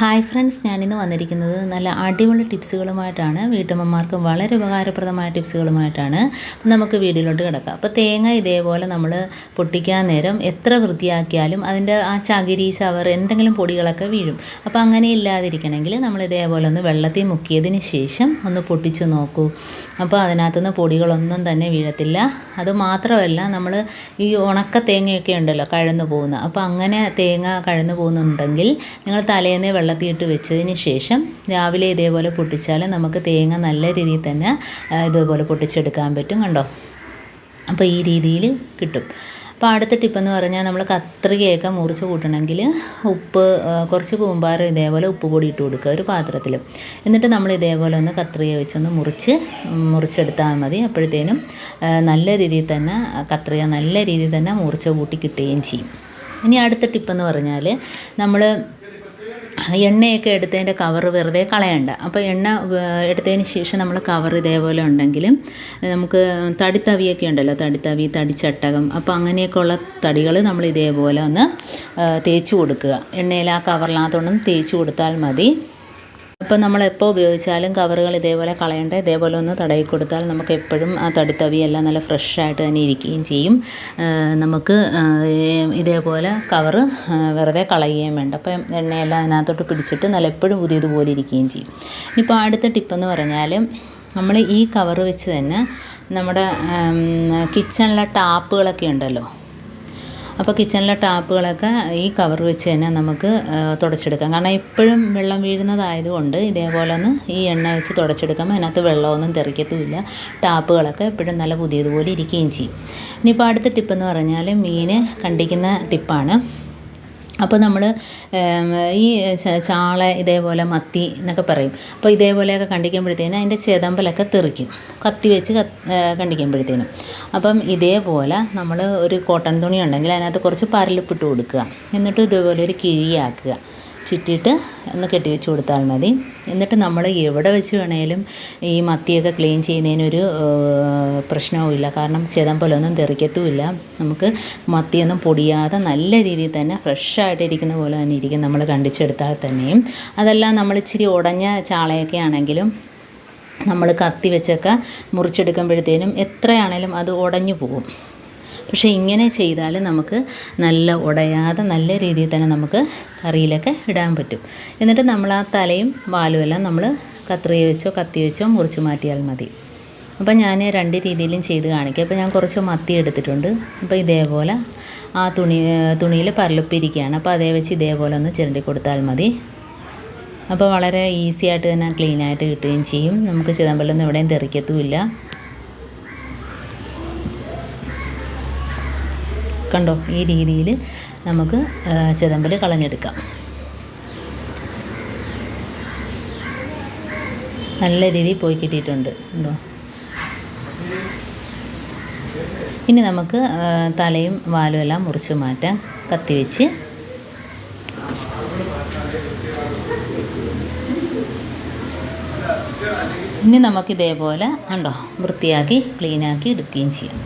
Hi friends, ഞാനിന്ന് വന്നിരിക്കുന്നത് നല്ല അടിപൊളി ടിപ്സുകളുമായിട്ടാണ്. വീട്ടമ്മമാർക്ക് വളരെ ഉപകാരപ്രദമായ ടിപ്സുകളുമായിട്ടാണ്. നമുക്ക് വീഡിയോയിലോട്ട് കിടക്കാം. അപ്പോൾ തേങ്ങ ഇതേപോലെ നമ്മൾ പൊട്ടിക്കാൻ നേരം എത്ര വൃത്തിയാക്കിയാലും അതിൻ്റെ ആ ചകിരി ചവർ എന്തെങ്കിലും പൊടികളൊക്കെ വീഴും. അപ്പോൾ അങ്ങനെ ഇല്ലാതിരിക്കണമെങ്കിൽ നമ്മൾ ഇതേപോലെ ഒന്ന് വെള്ളത്തിൽ മുക്കിയതിന് ശേഷം ഒന്ന് പൊട്ടിച്ച് നോക്കൂ. അപ്പോൾ അതിനകത്തുനിന്ന് പൊടികളൊന്നും തന്നെ വീഴത്തില്ല. അതുമാത്രമല്ല, നമ്മൾ ഈ ഉണക്ക തേങ്ങയൊക്കെ ഉണ്ടല്ലോ കഴന്നു പോകുന്ന, അപ്പോൾ അങ്ങനെ തേങ്ങ കഴന്നു പോകുന്നുണ്ടെങ്കിൽ നിങ്ങൾ തലേന്നേ വെള്ളത്തിയിട്ട് വെച്ചതിന് ശേഷം രാവിലെ ഇതേപോലെ പൊട്ടിച്ചാൽ നമുക്ക് തേങ്ങ നല്ല രീതിയിൽ തന്നെ ഇതേപോലെ പൊട്ടിച്ചെടുക്കാൻ പറ്റും. കണ്ടോ? അപ്പോൾ ഈ രീതിയിൽ കിട്ടും. അപ്പോൾ അടുത്ത ടിപ്പെന്ന് പറഞ്ഞാൽ നമ്മൾ കത്രികയൊക്കെ മുറിച്ച് കൂട്ടണമെങ്കിൽ ഉപ്പ്, കുറച്ച് കൂമ്പാരം ഇതേപോലെ ഉപ്പ് പൊടി ഇട്ട് കൊടുക്കുക ഒരു പാത്രത്തിൽ. എന്നിട്ട് നമ്മൾ ഇതേപോലെ ഒന്ന് കത്രിക വെച്ചൊന്ന് മുറിച്ചെടുത്താൽ മതി. അപ്പോഴത്തേനും നല്ല രീതിയിൽ തന്നെ കത്രിക നല്ല രീതിയിൽ തന്നെ മുറിച്ച് കൂട്ടി കിട്ടുകയും ചെയ്യും. ഇനി അടുത്ത ടിപ്പെന്ന് പറഞ്ഞാൽ നമ്മൾ എണ്ണയൊക്കെ എടുത്തതിൻ്റെ കവർ വെറുതെ കളയണ്ട. അപ്പോൾ എണ്ണ എടുത്തതിന് ശേഷം നമ്മൾ കവർ ഇതേപോലെ ഉണ്ടെങ്കിലും നമുക്ക് തടിത്തവിയൊക്കെ ഉണ്ടല്ലോ, തടിച്ചട്ടകം, അപ്പോൾ അങ്ങനെയൊക്കെയുള്ള തടികൾ നമ്മൾ ഇതേപോലെ ഒന്ന് തേച്ച് കൊടുക്കുക. എണ്ണയിൽ ആ കവറിനകത്തൊന്നും തേച്ച് കൊടുത്താൽ മതി. അപ്പോൾ നമ്മളെപ്പോൾ ഉപയോഗിച്ചാലും കവറുകൾ ഇതേപോലെ കളയേണ്ട, ഇതേപോലെ ഒന്ന് തടവി കൊടുത്താൽ നമുക്ക് എപ്പോഴും ആ തടിത്തവിയെല്ലാം നല്ല ഫ്രഷായിട്ട് തന്നെ ഇരിക്കുകയും ചെയ്യും. നമുക്ക് ഇതേപോലെ കവറ് വെറുതെ കളയുകയും വേണ്ട. അപ്പം എണ്ണയെല്ലാം അതിനകത്തോട്ട് പിടിച്ചിട്ട് നല്ല എപ്പോഴും പുതിയതുപോലെ ഇരിക്കുകയും ചെയ്യും. ഇപ്പോൾ അടുത്ത ടിപ്പെന്ന് പറഞ്ഞാൽ, നമ്മൾ ഈ കവറ് വെച്ച് തന്നെ നമ്മുടെ കിച്ചണിലെ ടാപ്പുകളൊക്കെ ഉണ്ടല്ലോ, അപ്പോൾ കിച്ചണിലെ ടാപ്പുകളൊക്കെ ഈ കവർ വെച്ച് തന്നെ നമുക്ക് തുടച്ചെടുക്കാം. കാരണം എപ്പോഴും വെള്ളം വീഴുന്നതായതുകൊണ്ട് ഇതേപോലെ ഒന്ന് ഈ എണ്ണ വെച്ച് തുടച്ചെടുക്കുമ്പോൾ അതിനകത്ത് വെള്ളമൊന്നും തെറിക്കത്തുമില്ല. ടാപ്പുകളൊക്കെ എപ്പോഴും നല്ല പുതിയതുപോലെ ഇരിക്കുകയും ചെയ്യും. ഇനിയിപ്പോൾ അടുത്ത ടിപ്പെന്ന് പറഞ്ഞാൽ മീൻ കണ്ടിക്കുന്ന ടിപ്പാണ്. അപ്പോൾ നമ്മൾ ഈ ചാള ഇതേപോലെ മത്തി എന്നൊക്കെ പറയും. അപ്പോൾ ഇതേപോലെയൊക്കെ കണ്ടിക്കുമ്പോഴത്തേനും അതിൻ്റെ ചെതമ്പലൊക്കെ തെറിക്കും, കത്തി വെച്ച് കണ്ടിക്കുമ്പോഴത്തേനും. അപ്പം ഇതേപോലെ നമ്മൾ ഒരു കോട്ടൺ തുണി ഉണ്ടെങ്കിൽ അതിനകത്ത് കുറച്ച് പരലിപ്പിട്ട് കൊടുക്കുക. എന്നിട്ട് ഇതേപോലെ ഒരു കിഴിയാക്കുക, ചുറ്റിയിട്ട് ഒന്ന് കെട്ടി വെച്ച് കൊടുത്താൽ മതി. എന്നിട്ട് നമ്മൾ എവിടെ വെച്ച് വേണേലും ഈ മത്തിയൊക്കെ ക്ലീൻ ചെയ്യുന്നതിനൊരു പ്രശ്നവുമില്ല. കാരണം ചെതമ്പലൊന്നും തെറിക്കത്തുമില്ല. നമുക്ക് മത്തിയൊന്നും പൊടിയാതെ നല്ല രീതിയിൽ തന്നെ ഫ്രഷായിട്ടിരിക്കുന്ന പോലെ തന്നെ ഇരിക്കും നമ്മൾ കണ്ടിച്ചെടുത്താൽ തന്നെയും. അതെല്ലാം നമ്മൾ ഇച്ചിരി ഉടഞ്ഞ ചാളയൊക്കെ ആണെങ്കിലും നമ്മൾ കത്തി വെച്ചൊക്കെ മുറിച്ചെടുക്കുമ്പോഴത്തേനും എത്രയാണേലും അത് ഉടഞ്ഞു പോകും. പക്ഷേ ഇങ്ങനെ ചെയ്താൽ നമുക്ക് നല്ല ഉടയാതെ നല്ല രീതിയിൽ തന്നെ നമുക്ക് കറിയിലൊക്കെ ഇടാൻ പറ്റും. എന്നിട്ട് നമ്മൾ ആ തലയും വാലും എല്ലാം നമ്മൾ കത്രിക വെച്ചോ കത്തി വെച്ചോ മുറിച്ച് മാറ്റിയാൽ മതി. അപ്പോൾ ഞാൻ രണ്ട് രീതിയിലും ചെയ്ത് കാണിക്കാം. അപ്പോൾ ഞാൻ കുറച്ച് മത്തി എടുത്തിട്ടുണ്ട്. അപ്പോൾ ഇതേപോലെ ആ തുണിയിൽ പരലുപ്പിരിക്കുകയാണ്. അപ്പോൾ അതേ വെച്ച് ഇതേപോലെ ഒന്ന് ചിരണ്ടി കൊടുത്താൽ മതി. അപ്പോൾ വളരെ ഈസി ആയിട്ട് തന്നെ ക്ലീനായിട്ട് കിട്ടുകയും ചെയ്യും. നമുക്ക് ചിതമ്പലൊന്നും എവിടെയും തെറിക്കത്തുമില്ല. കണ്ടോ? ഈ രീതിയിൽ നമുക്ക് ചെതമ്പൽ കളഞ്ഞെടുക്കാം. നല്ല രീതിയിൽ പോയി കിട്ടിയിട്ടുണ്ട്. കണ്ടോ? ഇനി നമുക്ക് തലയും വാലും എല്ലാം മുറിച്ച് മാറ്റാം കത്തി വെച്ച്. ഇനി നമുക്കിതേപോലെ കണ്ടോ വൃത്തിയാക്കി ക്ലീനാക്കി എടുക്കുകയും ചെയ്യാം.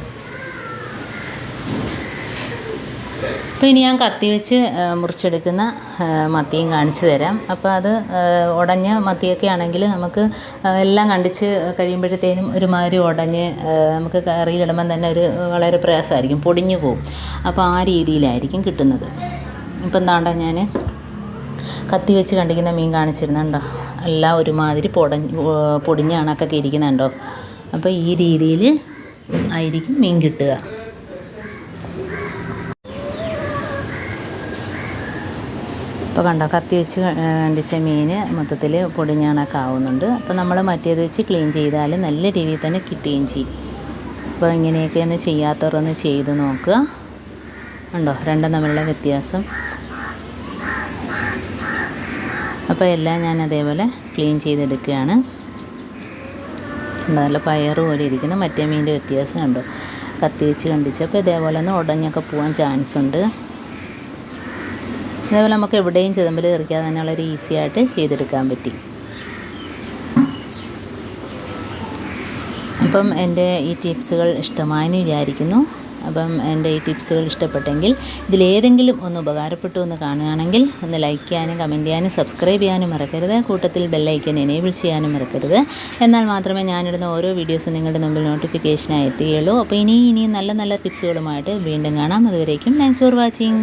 അപ്പോൾ ഇനി ഞാൻ കത്തി വെച്ച് മുറിച്ചെടുക്കുന്ന മത്തിയും കാണിച്ചു തരാം. അപ്പോൾ അത് ഉടഞ്ഞ മത്തിയൊക്കെ ആണെങ്കിൽ നമുക്ക് എല്ലാം കണ്ടിച്ച് കഴിയുമ്പോഴത്തേനും ഒരുമാതിരി ഉടഞ്ഞ് നമുക്ക് കറിയിലിടുമ്പം തന്നെ വളരെ പ്രയാസമായിരിക്കും, പൊടിഞ്ഞു പോകും. അപ്പോൾ ആ രീതിയിലായിരിക്കും കിട്ടുന്നത്. ഇപ്പം എന്താണ്ടോ ഞാൻ കത്തി വെച്ച് കണ്ടിക്കുന്ന മീൻ കാണിച്ചിരുന്നുണ്ടോ, എല്ലാം ഒരുമാതിരി പൊടിഞ്ഞ കണക്കൊക്കെ ഇരിക്കുന്നുണ്ടോ. അപ്പോൾ ഈ രീതിയിൽ ആയിരിക്കും മീൻ കിട്ടുക. അപ്പോൾ കണ്ടോ, കത്തി വെച്ച് കണ്ടിച്ച മീൻ മൊത്തത്തിൽ പൊടിഞ്ഞാണൊക്കെ ആവുന്നുണ്ട്. അപ്പോൾ നമ്മൾ മറ്റേത് വെച്ച് ക്ലീൻ ചെയ്താൽ നല്ല രീതിയിൽ തന്നെ കിട്ടുകയും ചെയ്യും. അപ്പോൾ ഇങ്ങനെയൊക്കെ ഒന്ന് ചെയ്യാത്തവരൊന്ന് ചെയ്ത് നോക്കുക. ഉണ്ടോ രണ്ടും തമ്മിലുള്ള വ്യത്യാസം? അപ്പോൾ എല്ലാം ഞാൻ അതേപോലെ ക്ലീൻ ചെയ്തെടുക്കുകയാണ്. നല്ല പയറ് പോലെ ഇരിക്കുന്നു. മറ്റേ മീനിൻ്റെ വ്യത്യാസം കണ്ടോ, കത്തി വെച്ച് കണ്ടിച്ച്. അപ്പോൾ ഇതേപോലെ ഒന്ന് ഉടഞ്ഞൊക്കെ പോകാൻ ചാൻസ് ഉണ്ട്. അതേപോലെ നമുക്ക് എവിടെയും ചെതമ്പൽ തെറിക്കാതെ തന്നെ വളരെ ഈസി ആയിട്ട് ചെയ്തെടുക്കാൻ പറ്റി. അപ്പം എൻ്റെ ഈ ടിപ്സുകൾ ഇഷ്ടമായെന്ന് വിചാരിക്കുന്നു. അപ്പം എൻ്റെ ഈ ടിപ്സുകൾ ഇഷ്ടപ്പെട്ടെങ്കിൽ ഇതിലേതെങ്കിലും ഒന്ന് ഉപകാരപ്പെട്ടു എന്ന് കാണുകയാണെങ്കിൽ ഒന്ന് ലൈക്ക് ചെയ്യാനും കമൻറ്റ് ചെയ്യാനും സബ്സ്ക്രൈബ് ചെയ്യാനും മറക്കരുത്. കൂട്ടത്തിൽ ബെല്ലൈക്കൻ എനേബിൾ ചെയ്യാനും മറക്കരുത്. എന്നാൽ മാത്രമേ ഞാനിടുന്ന ഓരോ വീഡിയോസും നിങ്ങളുടെ മുമ്പിൽ നോട്ടിഫിക്കേഷനായി എത്തുകയുള്ളൂ. അപ്പോൾ ഇനിയും നല്ല നല്ല ടിപ്സുകളുമായിട്ട് വീണ്ടും കാണാം. അതുവരേക്കും താങ്ക്സ് ഫോർ വാച്ചിങ്.